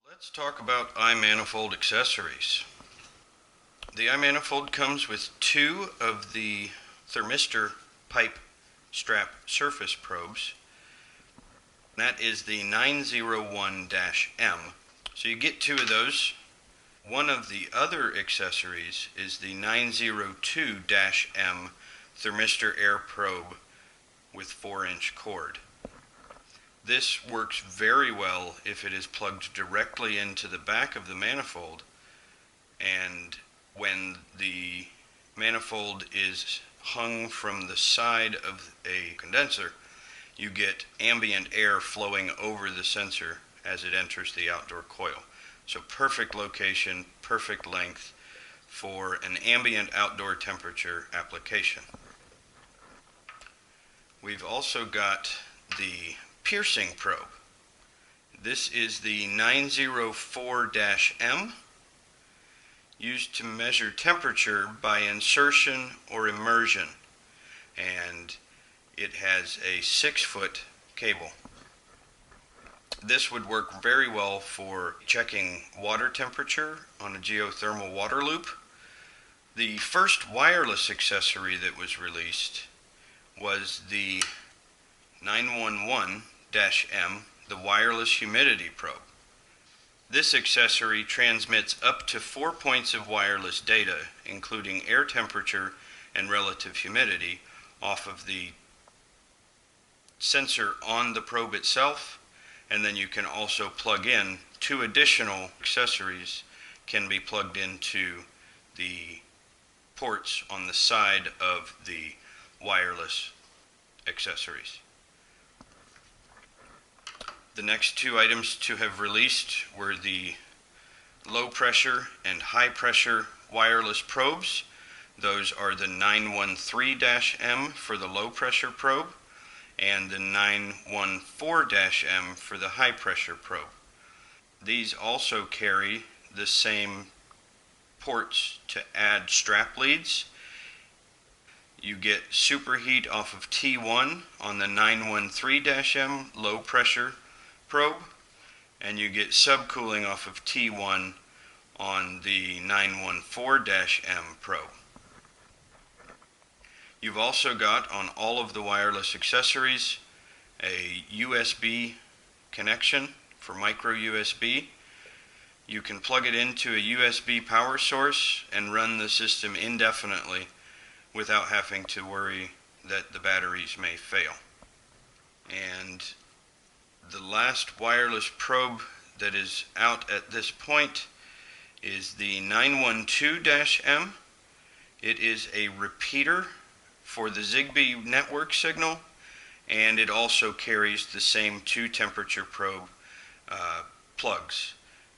Let's talk about iManifold accessories. The iManifold comes with two of the thermistor pipe strap surface probes. That is the 901-M. So you get two of those. One of the other accessories is the 902-M thermistor air probe with 4-inch cord. This works very well if it is plugged directly into the back of the manifold, and when the manifold is hung from the side of a condenser, you get ambient air flowing over the sensor as it enters the outdoor coil. So perfect location, perfect length for an ambient outdoor temperature application. We've also got the piercing probe. This is the 904-M, used to measure temperature by insertion or immersion, and it has a 6-foot cable. This would work very well for checking water temperature on a geothermal water loop. The first wireless accessory that was released was the 911-M, the wireless humidity probe. This accessory transmits up to 4 points of wireless data, including air temperature and relative humidity, off of the sensor on the probe itself, and then you can also plug in two additional accessories can be plugged into the ports on the side of the wireless accessories. The next two items to have released were the low pressure and high pressure wireless probes. Those are the 913-M for the low pressure probe and the 914-M for the high pressure probe. These also carry the same ports to add strap leads. You get superheat off of T1 on the 913-M low pressure probe, and you get subcooling off of T1 on the 914-M probe. You've also got on all of the wireless accessories a USB connection for micro USB. You can plug it into a USB power source and run the system indefinitely without having to worry that the batteries may fail. And the last wireless probe that is out at this point is the 912-M. It is a repeater for the Zigbee network signal, and it also carries the same two temperature probe plugs,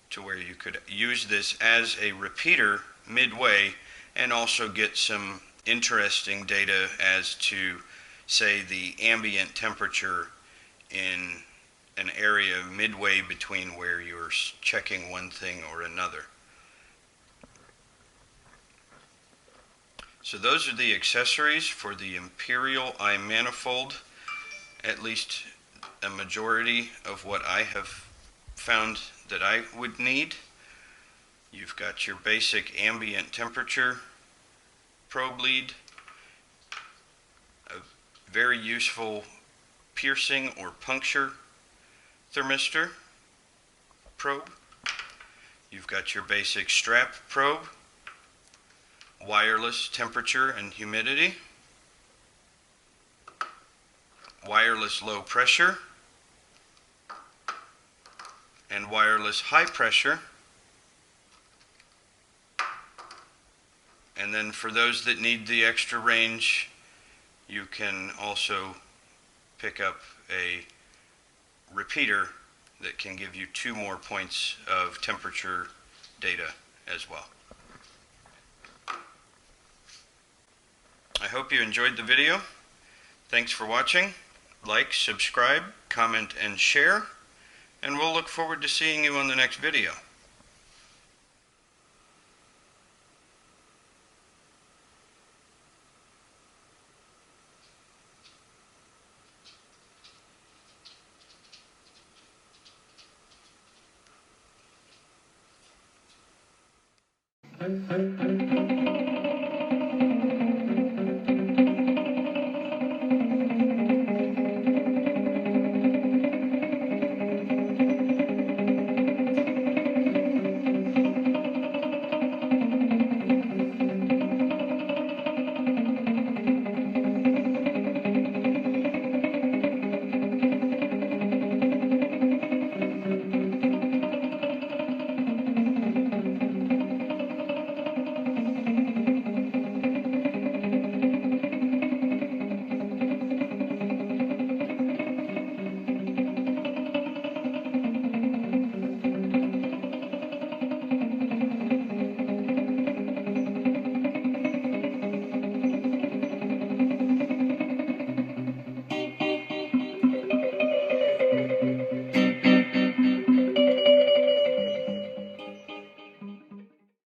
to where you could use this as a repeater midway and also get some interesting data as to, say, the ambient temperature in an area midway between where you're checking one thing or another. So those are the accessories for the Imperial iManifold, at least a majority of what I have found that I would need. You've got your basic ambient temperature probe lead, a very useful piercing or puncture thermistor probe. You've got your basic strap probe, wireless temperature and humidity, wireless low pressure, and wireless high pressure. And then for those that need the extra range, you can also pick up a repeater that can give you 2 more points of temperature data as well. I hope you enjoyed the video. Thanks for watching. Like, subscribe, comment, and share, and we'll look forward to seeing you on the next video. you.